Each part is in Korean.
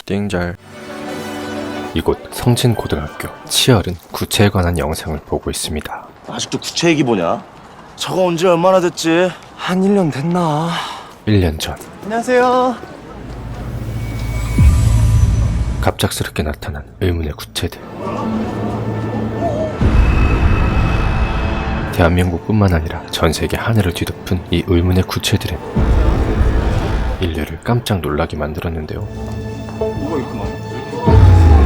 띵잘. 이곳 성진고등학교. 치열은 구체에 관한 영상을 보고 있습니다. 아직도 구체 얘기 보냐? 저거 언제 얼마나 됐지? 한 1년 됐나? 1년 전 안녕하세요. 갑작스럽게 나타난 의문의 구체들. 대한민국뿐만 아니라 전세계 하늘을 뒤덮은 이 의문의 구체들은 인류를 깜짝 놀라게 만들었는데요. 뭐가 이렇게 많아?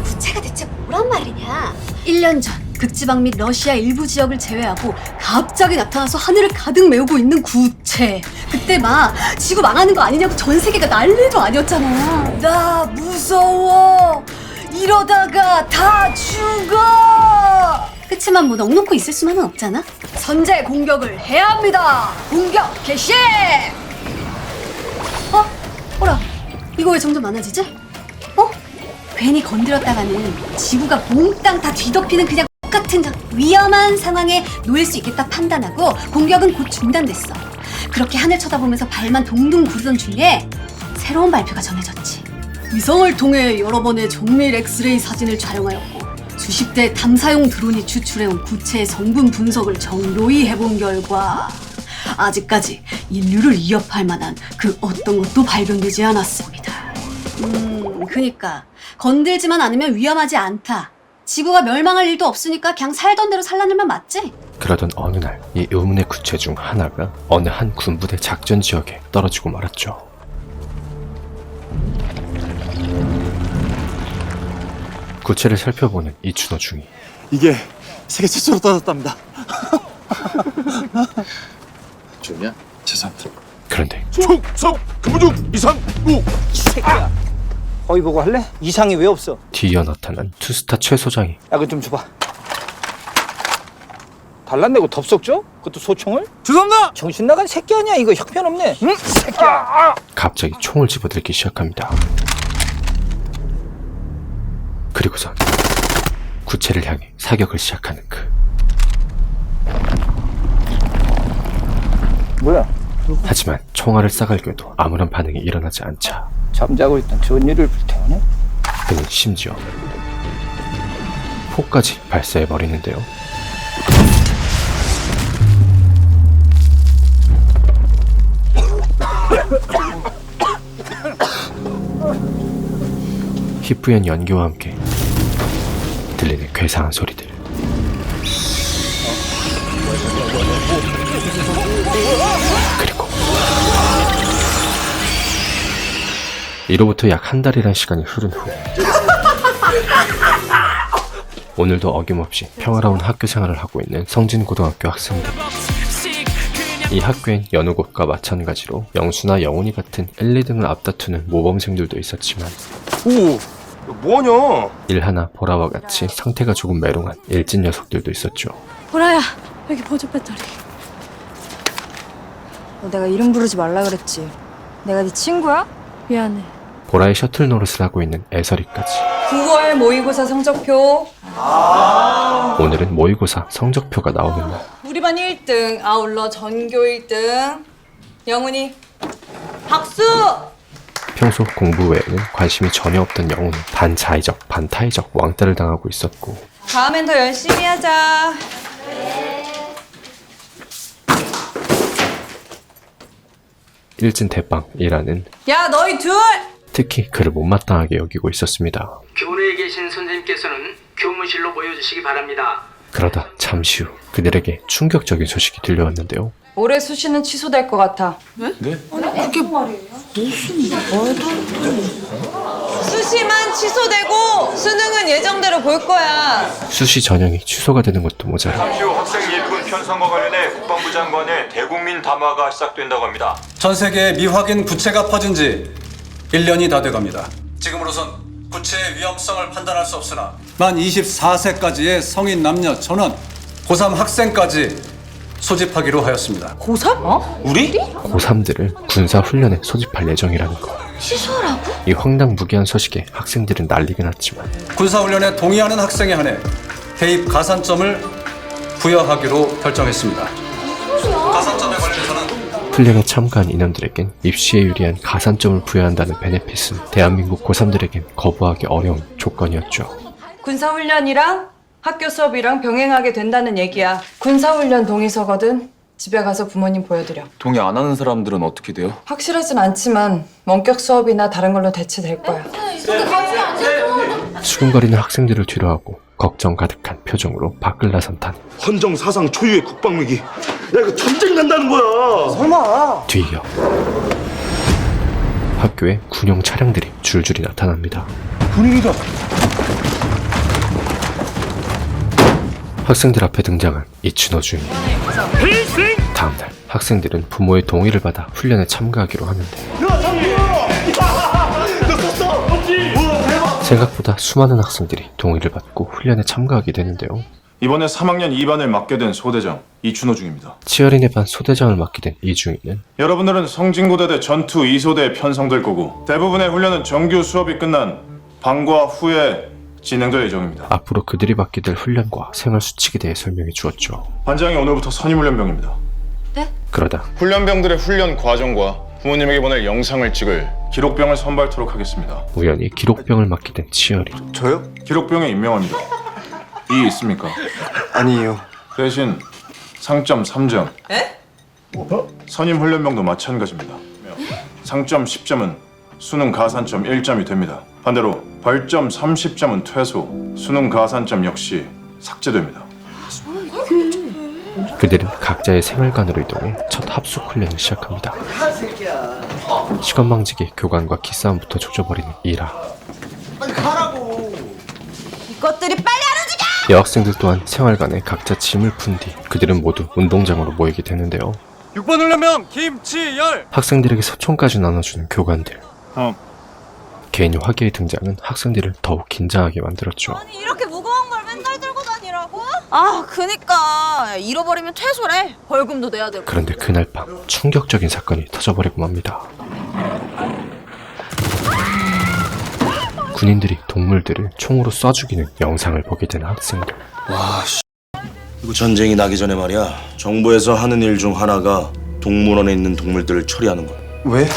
구체가 대체 뭐란 말이냐? 1년 전 극지방 및 러시아 일부 지역을 제외하고 갑자기 나타나서 하늘을 가득 메우고 있는 구체. 그때 막 지구 망하는 거 아니냐고 전 세계가 난리도 아니었잖아. 나 무서워. 이러다가 다 죽어. 그치만 뭐 넉넉고 있을 수만은 없잖아. 선제 공격을 해야 합니다. 공격 개시. 어라, 이거 왜 점점 많아지지? 괜히 건드렸다가는 지구가 몽땅 다 뒤덮이는 그냥 똑같은 위험한 상황에 놓일 수 있겠다 판단하고 공격은 곧 중단됐어. 그렇게 하늘 쳐다보면서 발만 동동 구르던 중에 새로운 발표가 전해졌지. 위성을 통해 여러 번의 정밀 엑스레이 사진을 촬영하였고 수십 대 탐사용 드론이 추출해온 구체의 성분 분석을 정교히 해본 결과 아직까지 인류를 위협할 만한 그 어떤 것도 발견되지 않았습니다. 그니까 건들지만 않으면 위험하지 않다. 지구가 멸망할 일도 없으니까 그냥 살던 대로 살라는 말 맞지? 그러던 어느 날 이 의문의 구체 중 하나가 어느 한 군부대 작전 지역에 떨어지고 말았죠. 구체를 살펴보는 이춘호 중위. 이게 세계 최초로 떨어졌답니다. 좋냐? 죄송합니다. 그런데 충성 근무중 이상 무. 새끼야. 거기 보고 할래? 이상이 왜 없어? 뒤이어 나타난 투스타 최 소장이 야, 그거 좀 줘봐. 달란내고 덥석 줘? 그것도 소총을? 죄송합니다. 정신 나간 새끼 아니야? 이거 형편없네. 응? 새끼야. 갑자기 총을 집어들기 시작합니다. 그리고선 구체를 향해 사격을 시작하는 그 뭐야? 하지만 총알을 쏴갈겨도 아무런 반응이 일어나지 않자 잠자고 있던 전이를 불태우네? 그는 심지어 폭까지 발사해버리는데요. 희뿌연 연기와 함께 들리는 괴상한 소리들. 그리고 이로부터 약 한 달이란 시간이 흐른 후 오늘도 어김없이 평화로운 학교 생활을 하고 있는 성진고등학교 학생들. 이 학교엔 여느 곳과 마찬가지로 영수나 영훈이 같은 1, 2등을 앞다투는 모범생들도 있었지만 오, 뭐하냐? 일하나 보라와 같이 상태가 조금 메롱한 일진 녀석들도 있었죠. 보라야, 여기 보조 배터리. 너 내가 이름 부르지 말라 그랬지. 내가 네 친구야? 미안해. 보라의 셔틀 노릇을 하고 있는 애설이까지. 9월 모의고사 성적표. 오늘은 모의고사 성적표가 나오는 날. 우리 반 1등, 아울러 전교 1등. 영훈이 박수! 평소 공부 외에는 관심이 전혀 없던 영훈은 반자의적 반타의적 왕따를 당하고 있었고 다음엔 더 열심히 하자. 일진 대빵이라는 야, 너희 둘! 특히 그를 못마땅하게 여기고 있었습니다. 교내에 계신 선생님께서는 교무실로 모여주시기 바랍니다. 그러다 잠시 후 그들에게 충격적인 소식이 들려왔는데요. 올해 수시는 취소될 것 같아. 수시만 취소되고 수능은 예정대로 볼 거야. 수시 전형이 취소가 되는 것도 모자라 잠시 후 학생 예비군 편성과 관련해 국방부 장관의 대국민 담화가 시작된다고 합니다. 전 세계에 미확인 구체가 퍼진 지 1년이 다 돼갑니다. 지금으로선 구체의 위험성을 판단할 수 없으나 만 24세까지의 성인 남녀 전원 고3 학생까지 소집하기로 하였습니다. 고3? 우리? 고3들을 군사훈련에 소집할 예정이라는 것. 취소라고? 이 황당무계한 소식에 학생들은 난리가 났지만 군사훈련에 동의하는 학생에 한해 대입 가산점을 부여하기로 결정했습니다. 가산점에 관련해서는 훈련에 참가한 인원들에겐 입시에 유리한 가산점을 부여한다는 베네핏은 대한민국 고3들에겐 거부하기 어려운 조건이었죠. 군사훈련이랑 학교 수업이랑 병행하게 된다는 얘기야. 군사훈련 동의서거든. 집에 가서 부모님 보여드려. 동의 안 하는 사람들은 어떻게 돼요? 확실하진 않지만 원격 수업이나 다른 걸로 대체될 거야. 수근거리는 학생들을 뒤로하고 걱정 가득한 표정으로 밖을 나선 단. 헌정 사상 초유의 국방위기. 야 이거 전쟁 난다는 거야. 설마. 뒤이어 학교에 군용 차량들이 줄줄이 나타납니다. 군인이다. 학생들 앞에 등장한 이춘호 주임. 다음날 학생들은 부모의 동의를 받아 훈련에 참가하기로 하는데 생각보다 수많은 학생들이 동의를 받고 훈련에 참가하게 되는데요. 이번에 3학년 2반을 맡게 된 소대장 이춘호 중입니다. 치어린의 반 소대장을 맡게 된 이중희는 여러분들은 성진고대대 전투 2소대에 편성될 거고 대부분의 훈련은 정규 수업이 끝난 방과 후에 진행될 예정입니다. 앞으로 그들이 받게 될 훈련과 생활 수칙에 대해 설명해 주었죠. 반장이 오늘부터 선임훈련병입니다. 그러다 훈련병들의 훈련 과정과 부모님에게 보낼 영상을 찍을 기록병을 선발토록 하겠습니다. 우연히 기록병을 맡게 된 치어린. 저요? 기록병에 임명합니다. 이의 있습니까? 아니에요. 대신 상점 3점. 에? 선임훈련병도 마찬가지입니다. 상점 10점은 수능 가산점 1점이 됩니다. 반대로 벌점 30점은 퇴소, 수능 가산점 역시 삭제됩니다. 그들은 각자의 생활관으로 이동해 첫 합숙 훈련을 시작합니다. 시건방지게 교관과 기싸움부터 조져버리는 이라. 이것들이 빨리 안 움직여! 여학생들 또한 생활관에 각자 짐을 푼 뒤 그들은 모두 운동장으로 모이게 되는데요. 6번 훈련병 김치열. 학생들에게 소총까지 나눠주는 교관들. 개인 화기의 등장은 학생들을 더욱 긴장하게 만들었죠. 아니 이렇게 무거운 걸 맨날 들고 다니라고? 아 그니까 잃어버리면 퇴소래. 벌금도 내야 되고. 그런데 그날 밤 충격적인 사건이 터져버리고 맙니다. 군인들이 동물들을 총으로 쏴 죽이는 영상을 보게 된 학생들. 와 씨. 이거 전쟁이 나기 전에 말이야. 정부에서 하는 일 중 하나가 동물원에 있는 동물들을 처리하는 거야. 왜?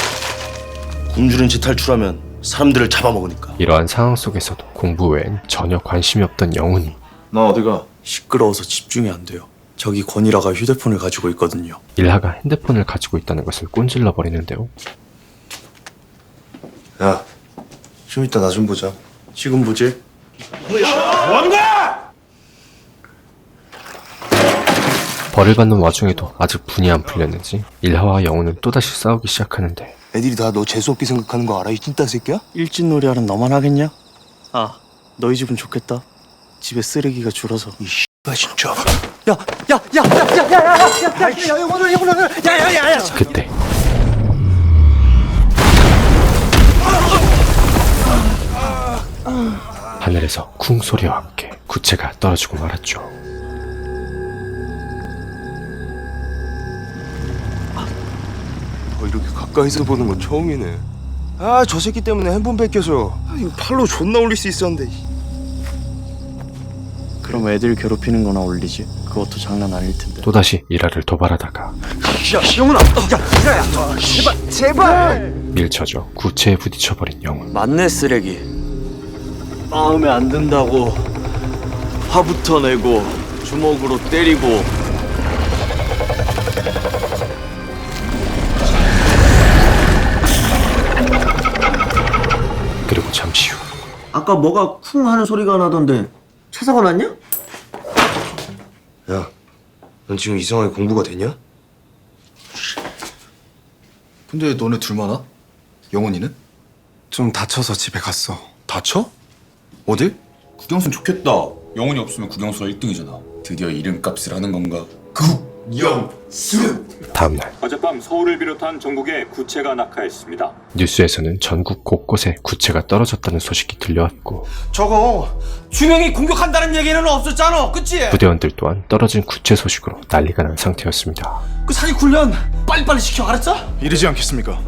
굶주린 채 탈출하면 사람들을 잡아먹으니까. 이러한 상황 속에서도 공부 외엔 전혀 관심이 없던 영훈이 너 어디가? 시끄러워서 집중이 안 돼요. 저기 권일아가 휴대폰을 가지고 있거든요. 일하가 핸드폰을 가지고 있다는 것을 꼰질러 버리는데요. 야, 좀 이따 나 좀 보자. 지금 보지? 벌을 받는 와중에도 아직 분이 안 풀렸는지 일하와 영훈은 또다시 싸우기 시작하는데 애들이 다 너 재수없게 생각하는 거 알아? 이 찐따 새끼야? 일진놀이 하는 너만 하겠냐? 아, 너희 집은 좋겠다. 집에 쓰레기가 줄어서. 이 씨가 진짜. 그때 하늘에서 쿵 소리와 함께 구체가 떨어지고 말았죠. 이렇게 가까이서 보는 건 처음이네. 아, 저 새끼 때문에 핸폰 뺏겨서 이거 팔로 존나 올릴 수 있었는데. 그럼 애들 괴롭히는 거나 올리지. 그것도 장난 아닐 텐데. 또다시 일하를 도발하다가 야, 영훈아. 야, 제발. 밀쳐져 구체에 부딪혀버린 영훈. 맞네 쓰레기. 마음에 안 든다고 화부터 내고 주먹으로 때리고. 그리고 잠시 후 아까 뭐가 쿵 하는 소리가 나던데 차사가 났냐? 야, 넌 지금 이상하게 공부가 되냐? 근데 너네 둘만 와? 영훈이는? 좀 다쳐서 집에 갔어. 다쳐? 어딜? 국영수는 좋겠다. 영훈이 없으면 국영수가 1등이잖아. 드디어 이름값을 하는 건가? 국영수! 다음날 어젯밤 서울을 비롯한 전국에 구체가 낙하했습니다. 뉴스에서는 전국 곳곳에 구체가 떨어졌다는 소식이 들려왔고 저거 준영이 공격한다는 얘기는 없었잖아, 그치? 부대원들 또한 떨어진 구체 소식으로 난리가 난 상태였습니다. 그 사기 훈련 빨리빨리 시켜, 알았어? 이러지 않겠습니까?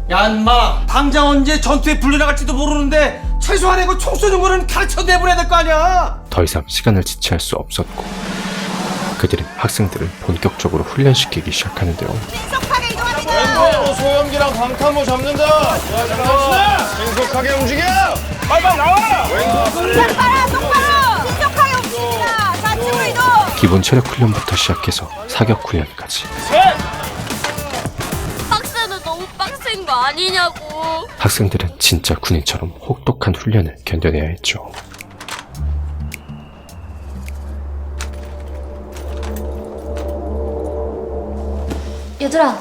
야 인마 당장 언제 전투에 불려나갈지도 모르는데 최소한 이거 총 쏘는 거는 가르쳐 내보내야 될 거 아니야. 더 이상 시간을 지체할 수 없었고 그들은 학생들을 본격적으로 훈련시키기 시작하는데요. 신속하게 이동합니다. 소염기랑 방탄모 잡는다. 신속하게 움직여. 빨리 나와. 똑바로 신속하게 움직입니다. 좌측으로 이동. 기본 체력 훈련부터 시작해서 사격 훈련까지 박스는 너무 빡센 거 아니냐고. 학생들은 진짜 군인처럼 혹독한 훈련을 견뎌내야 했죠. 얘들아,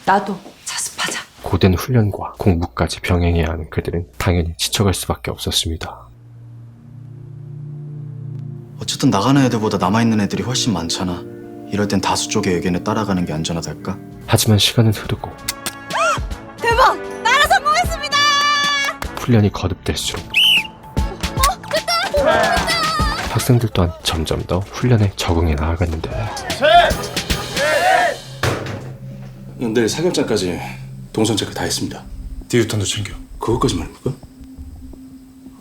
나도 자습하자. 고된 훈련과 공부까지 병행해야 하는 그들은 당연히 지쳐갈 수밖에 없었습니다. 어쨌든 나가는 애들보다 남아있는 애들이 훨씬 많잖아. 이럴 땐 다수 쪽의 의견에 따라가는 게 안전하달까? 하지만 시간은 흐르고 대박! 나라 성공했습니다. 훈련이 거듭될수록 학생들 또한 점점 더 훈련에 적응해 나아갔는데 내일 사격장까지 동선 체크 다 했습니다. 디유탄도 챙겨. 그것까지 말입니까?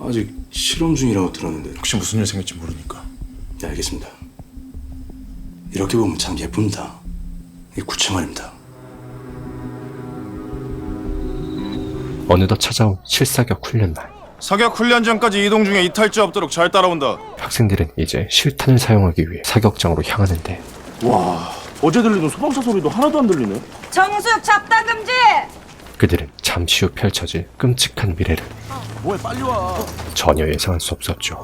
아직 실험 중이라고 들었는데. 혹시 무슨 일 생길지 모르니까. 네, 알겠습니다. 이렇게 보면 참 예쁩니다. 이게 구체 말입니다. 어느덧 찾아온 실사격 훈련 날. 사격 훈련 전까지 이동 중에 이탈지 없도록 잘 따라온다. 학생들은 이제 실탄을 사용하기 위해 사격장으로 향하는데 와, 어제 들리던 소방차 소리도 하나도 안 들리네. 정숙 잡단 금지. 그들은 잠시 후 펼쳐질 끔찍한 미래를 뭐해, 빨리 와. 전혀 예상할 수 없었죠.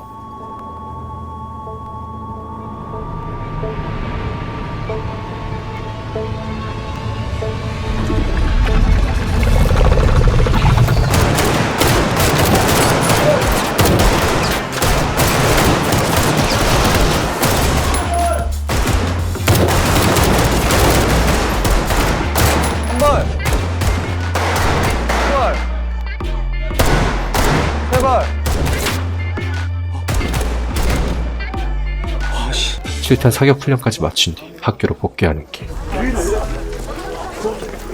실탄 사격 훈련까지 마친 뒤 학교로 복귀하는 길.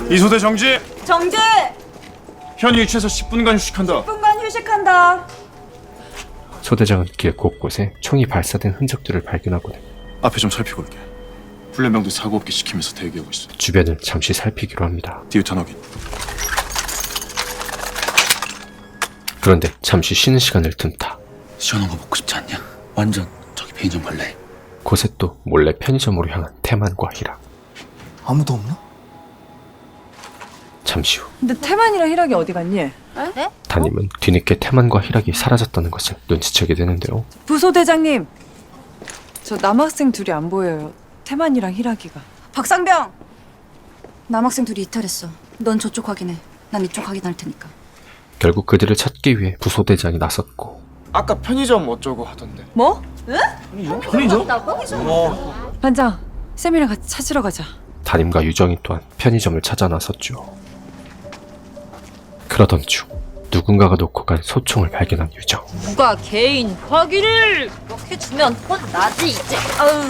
이소대 정지. 정지. 현 위치에서 10분간 휴식한다. 분간 휴식한다. 소대장은 길 곳곳에 총이 발사된 흔적들을 발견하고는 앞에 좀 살피고 올게. 훈련병들 사고 없게 시키면서 대기하고 있어. 주변을 잠시 살피기로 합니다. 디유탄 확인. 그런데 잠시 쉬는 시간을 틈타 시원한 거 먹고 싶지 않냐? 완전 저기 편의점 갈래. 곳에 또 몰래 편의점으로 향한 태만과 희락. 아무도 없나? 잠시 후 근데 태만이랑 희락이 어디 갔니? 네? 담임은 뒤늦게 태만과 희락이 사라졌다는 것을 눈치채게 되는데요. 부소대장님, 저 남학생 둘이 안 보여요. 태만이랑 희락이가. 박상병. 남학생 둘이 이탈했어. 넌 저쪽 확인해. 난 이쪽 확인할 테니까. 결국 그들을 찾기 위해 부소대장이 나섰고 아까 편의점 어쩌고 하던데. 뭐? 편의점? 반장, 쌤이랑 같이 찾으러 가자. 담임과 유정이 또한 편의점을 찾아 나섰죠. 그러던 중 누군가가 놓고 간 소총을 발견한 유정. 누가 개인 확인을 이렇게 주면 혼나지 이제. 아유.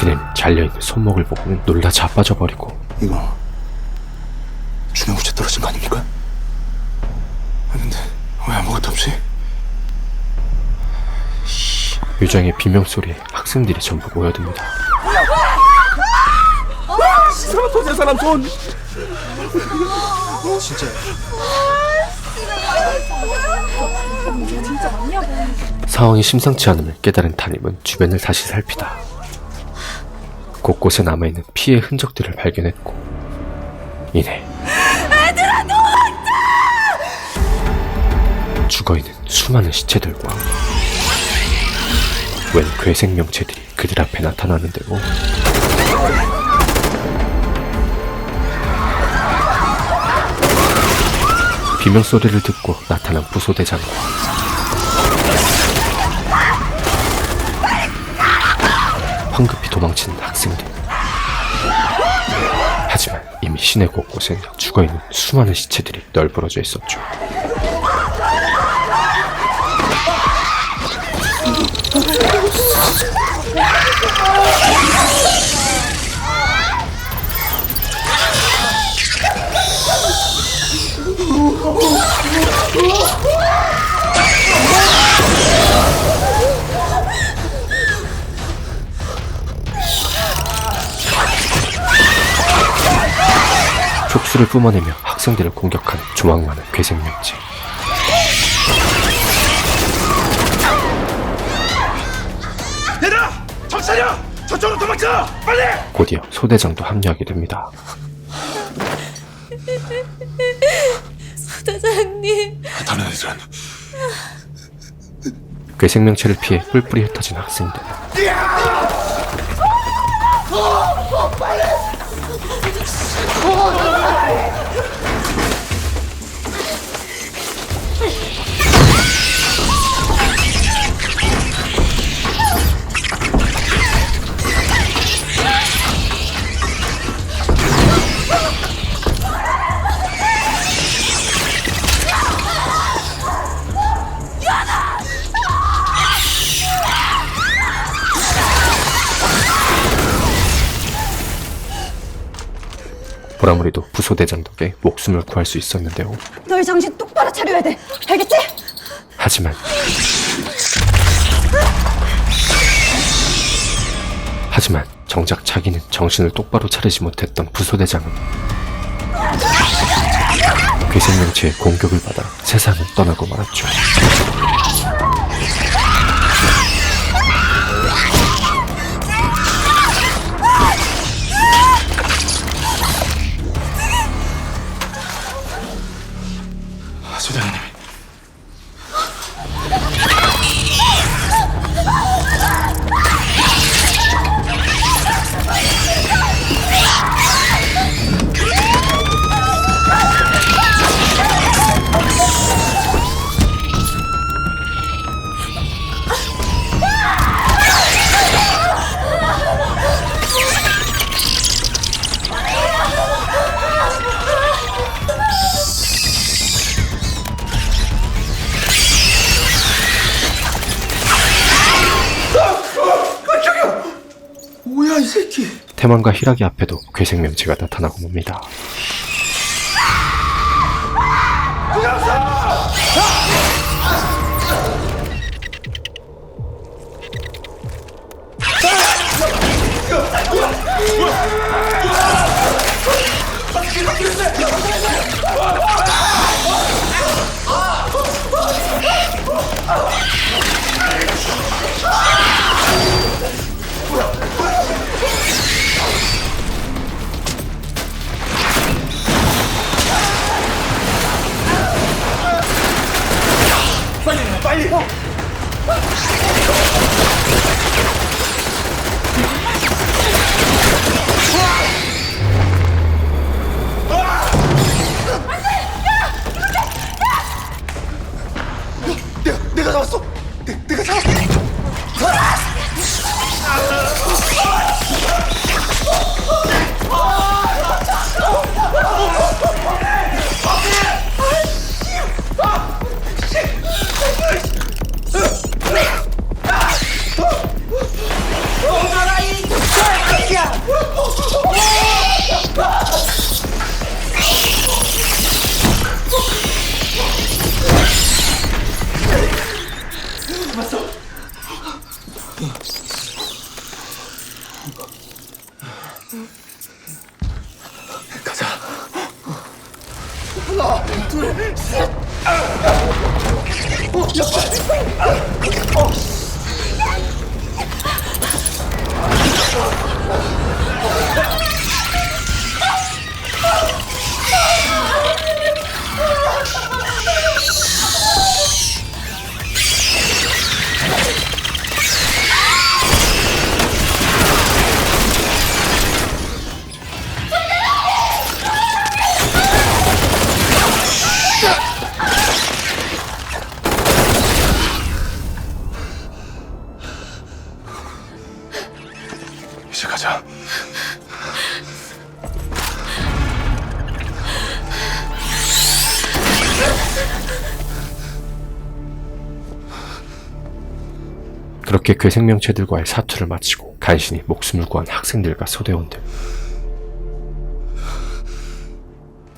그는 잘려있는 손목을 보고는 놀라 자빠져버리고 이거 중형부채 떨어진 거 아닙니까? 근데 왜 아무것도 없지? 유정의 비명소리에 학생들이 전부 모여듭니다. 사람 손이야, 사람 손. 진짜. 상황이 심상치 않음을 깨달은 담임은 주변을 다시 살피다 곳곳에 남아있는 피해 흔적들을 발견했고 이내 죽어있는 수많은 시체들과 웬 괴생명체들이 그들 앞에 나타나는데요. 비명소리를 듣고 나타난 부소대장과 황급히 도망치는 학생들. 하지만 이미 시내 곳곳에 죽어있는 수많은 시체들이 널브러져 있었죠. 촉수를 뿜어내며 학생들을 공격하는 조망 많은 괴생명체. 얘들아! 정신 차려! 저쪽으로 도망쳐! 빨리! 곧이어 소대장도 합류하게 됩니다. 소대장님. 다른 애들은 괴생명체를 피해 뿔뿔이 흩어진 학생들. 보라머리도 부소대장 덕에 목숨을 구할 수 있었는데요. 너희 정신 똑바로 차려야 돼. 알겠지? 하지만 정작 자기는 정신을 똑바로 차리지 못했던 부소대장은 괴생명체의 공격을 받아 세상을 떠나고 말았죠. 소대장님. 뭐야 이 새끼. 태만과 희락이 앞에도 괴생명체가 나타나고 맙니다. 내가 잡았어. 내가 잡았어. 가자. 하나, 둘, 셋. 이제 가자. 그렇게 괴생명체들과의 사투를 마치고 간신히 목숨을 구한 학생들과 소대원들.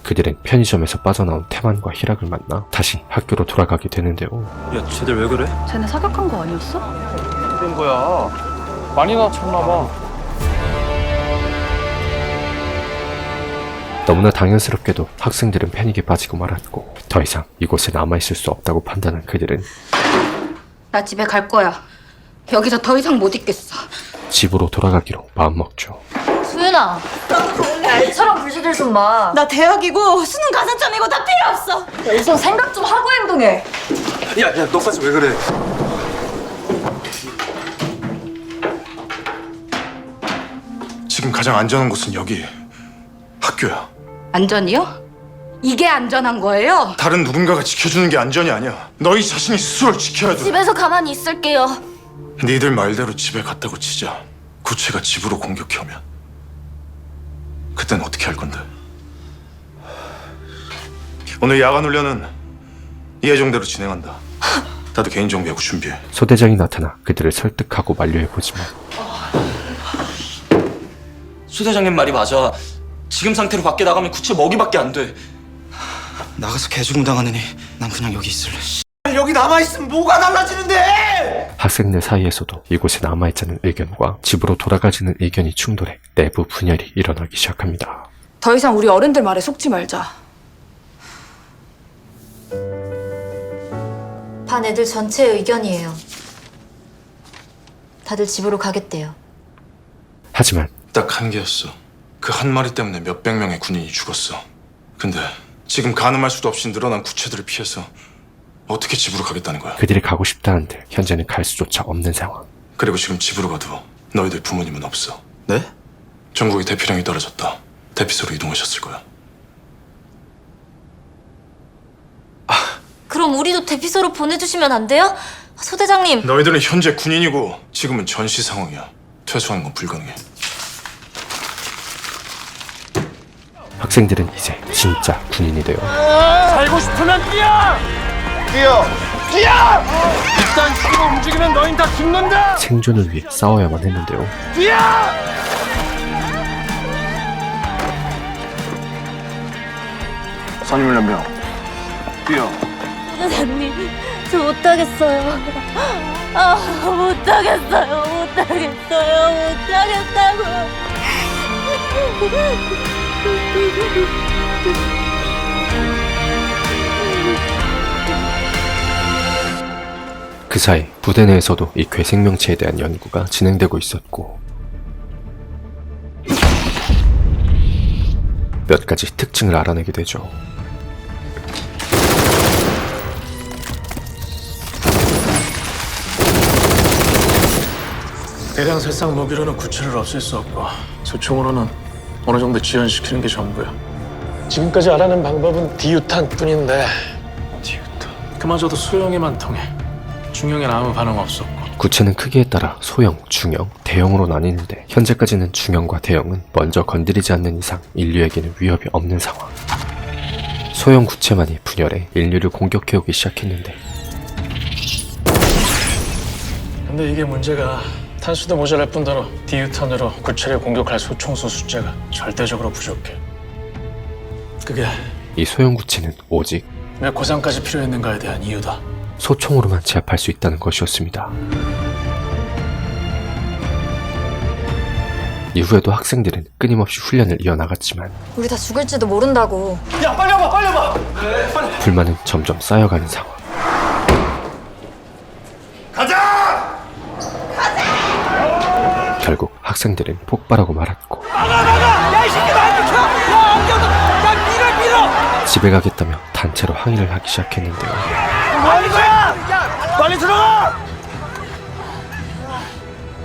그들은 편의점에서 빠져나온 태만과 희락을 만나 다시 학교로 돌아가게 되는데요. 야, 쟤들 왜 그래? 쟤네 사격한 거 아니었어? 된 거야. 많이 다쳤나 봐. 너무나 당연스럽게도 학생들은 패닉에 빠지고 말았고 더 이상 이곳에 남아있을 수 없다고 판단한 그들은 나 집에 갈 거야. 여기서 더 이상 못 있겠어. 집으로 돌아가기로 마음먹죠. 수윤아, 애처럼 불시들 좀 마. 나 대학이고 수능 가산점이고 다 필요 없어. 우선 생각 좀 하고 행동해. 야, 너까지 왜 그래? 지금 가장 안전한 곳은 여기 학교야. 안전이요? 이게 안전한 거예요? 다른 누군가가 지켜주는 게 안전이 아니야. 너희 자신이 스스로를 지켜야 돼. 집에서 가만히 있을게요. 니들 말대로 집에 갔다고 치자. 구체가 집으로 공격해 오면 그땐 어떻게 할 건데? 오늘 야간 훈련은 예정대로 진행한다. 다들 개인 정비하고 준비해. 소대장이 나타나 그들을 설득하고 만류해보지만 수대장님 말이 맞아. 지금 상태로 밖에 나가면 구체 먹이밖에 안 돼. 나가서 개죽음 당하느니 난 그냥 여기 있을래. 여기 남아있으면 뭐가 달라지는데? 학생들 사이에서도 이곳에 남아있자는 의견과 집으로 돌아가자는 의견이 충돌해 내부 분열이 일어나기 시작합니다. 더 이상 우리 어른들 말에 속지 말자. 반 애들 전체의 의견이에요. 다들 집으로 가겠대요. 하지만 딱 한 개였어. 그 한 마리 때문에 몇백 명의 군인이 죽었어. 근데 지금 가늠할 수도 없이 늘어난 구체들을 피해서 어떻게 집으로 가겠다는 거야? 그들이 가고 싶다 한들 현재는 갈 수조차 없는 상황. 그리고 지금 집으로 가도 너희들 부모님은 없어. 네? 전국에 대피령이 떨어졌다. 대피소로 이동하셨을 거야. 그럼 우리도 대피소로 보내주시면 안 돼요? 소대장님. 너희들은 현재 군인이고 지금은 전시 상황이야. 퇴소하는 건 불가능해. 학생들은 이제 진짜 군인이 되어 살고 싶으면 뛰어! 뛰어! 일단 치고 움직이면 너흰 다 죽는다! 생존을 위해 싸워야만 했는데요. 뛰어! 선임을 몇 명. 뛰어. 소대장님, 저 못하겠어요. 못하겠어요. 못하겠다고. 그 사이 부대 내에서도 이 괴 생명체에 대한 연구가 진행되고 있었고 몇 가지 특징을 알아내게 되죠. 대량 살상 무기로는 구체를 없앨 수 없고 소총으로는 어느 정도 지연시키는 게 전부야. 지금까지 알아낸 방법은 디유탄뿐인데 그마저도 소형에만 통해. 중형엔 아무 반응 없었고. 구체는 크기에 따라 소형, 중형, 대형으로 나뉘는데 현재까지는 중형과 대형은 먼저 건드리지 않는 이상 인류에게는 위협이 없는 상황. 소형 구체만이 분열해 인류를 공격해오기 시작했는데 근데 이게 문제가 탄수도 모자랄 뿐더러 디유탄으로 구체를 공격할 소총수 숫자가 절대적으로 부족해. 그게 이 소형 구체는 오직 왜 고상까지 필요했는가에 대한 이유다. 소총으로만 제압할 수 있다는 것이었습니다. 이후에도 학생들은 끊임없이 훈련을 이어나갔지만 우리 다 죽을지도 모른다고. 야, 빨리 와봐, 빨리 와봐! 불만은 점점 쌓여가는 상황. 가자! 결국 학생들은 폭발하고 말았고 나가! 야, 이 새끼 날 비켜! 야, 엉겨도! 야, 밀어! 집에 가겠다며 단체로 항의를 하기 시작했는데요. 뭐 하는 거야? 야, 빨리 들어가!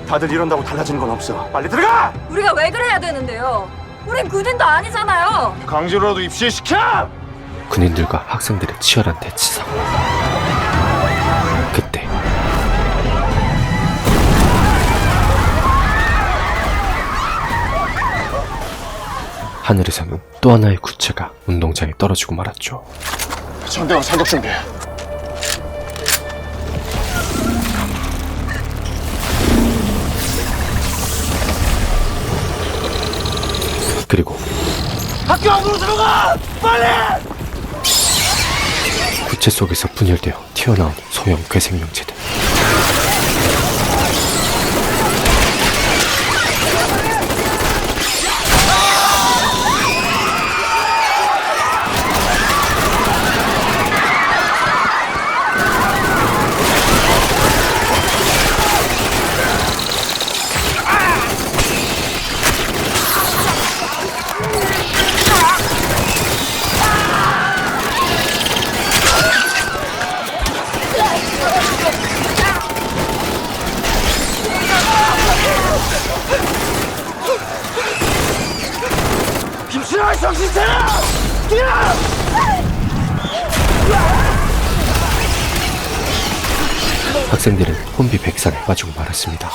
다들 이런다고 달라지는 건 없어. 빨리 들어가! 우리가 왜 그래야 되는데요? 우린 군인도 아니잖아요. 강제로라도 입시시켜! 군인들과 학생들의 치열한 대치 상황. 그때 하늘에서는 또 하나의 구체가 운동장에 떨어지고 말았죠. 전대원 사격 준비해. 그리고 학교 안으로 들어가! 빨리! 구체 속에서 분열되어 튀어나온 소형 괴생명체들. 김신아, 정신 차려! 뛰어! 학생들은 혼비백산에 빠지고 말았습니다.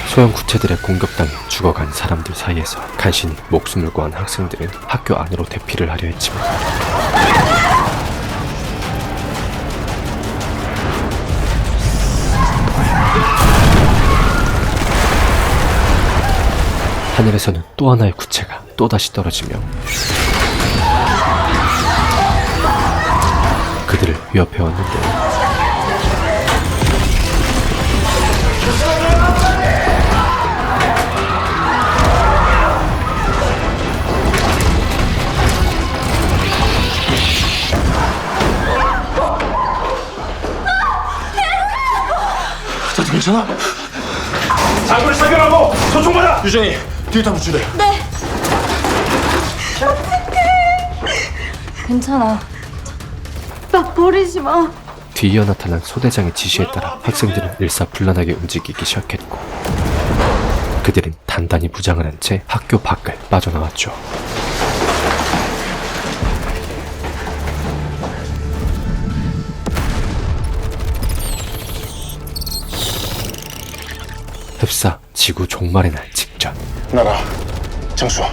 소형 구체들의 공격당해 죽어간 사람들 사이에서 간신히 목숨을 구한 학생들은 학교 안으로 대피를 하려 했지만 하늘에서는 또 하나의 구체가 또다시 떨어지며 그들을 위협해왔는데 다들 괜찮아? 장군을 사격하고 소총 받아! 유정이 뒤에 타고 주래. 네. 괜찮아. 나 버리지 마. 뒤이어 나타난 소대장의 지시에 따라 학생들은 일사불란하게 움직이기 시작했고 그들은 단단히 무장을 한 채 학교 밖을 빠져나왔죠. 흡사 지구 종말의 날 직전. 나라, 장수,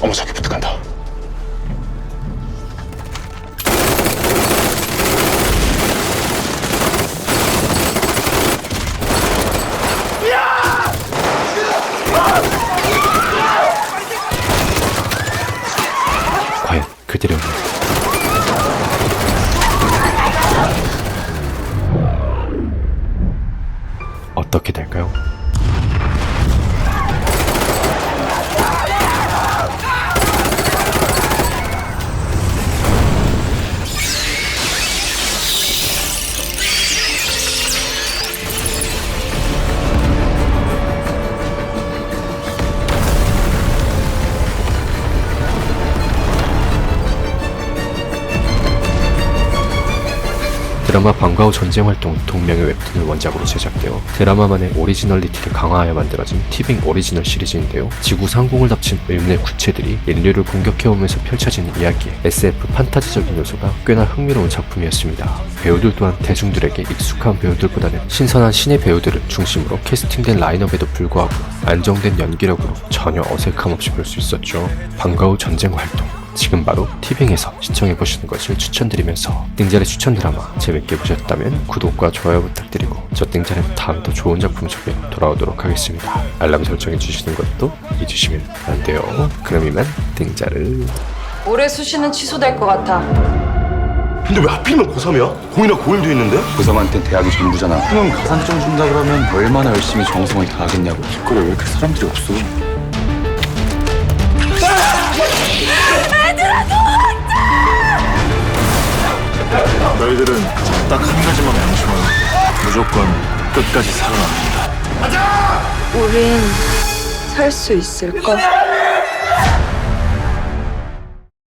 어머 저기 부탁한다. 과연 그들의 운명 어떻게 될까요? 드라마 방과 후 전쟁 활동은 동명의 웹툰을 원작으로 제작되어 드라마만의 오리지널리티를 강화하여 만들어진 티빙 오리지널 시리즈인데요. 지구 상공을 덮친 의문의 구체들이 인류를 공격해오면서 펼쳐지는 이야기에 SF 판타지적인 요소가 꽤나 흥미로운 작품이었습니다. 배우들 또한 대중들에게 익숙한 배우들보다는 신선한 신의 배우들을 중심으로 캐스팅된 라인업에도 불구하고 안정된 연기력으로 전혀 어색함 없이 볼 수 있었죠. 방과 후 전쟁 활동 지금 바로 티빙에서 시청해보시는 것을 추천드리면서 띵잘의 추천 드라마 재밌게 보셨다면 구독과 좋아요 부탁드리고 저 띵잘은 다음 더 좋은 작품 소개 돌아오도록 하겠습니다. 알람 설정해주시는 것도 잊으시면 안 돼요. 그럼 이만 띵잘을 올해 수시는 취소될 것 같아. 근데 왜 하필이면 고3이야? 고2나 고1도 있는데? 고3한텐 대학이 전부잖아. 형은 가산점 준다 그러면 얼마나 열심히 정성을 다하겠냐고. 길거리에 왜 이렇게 사람들이 없어? 너희들은 딱 한 가지만 명심하라. 무조건 끝까지 살아남는다. 우린 살 수 있을까?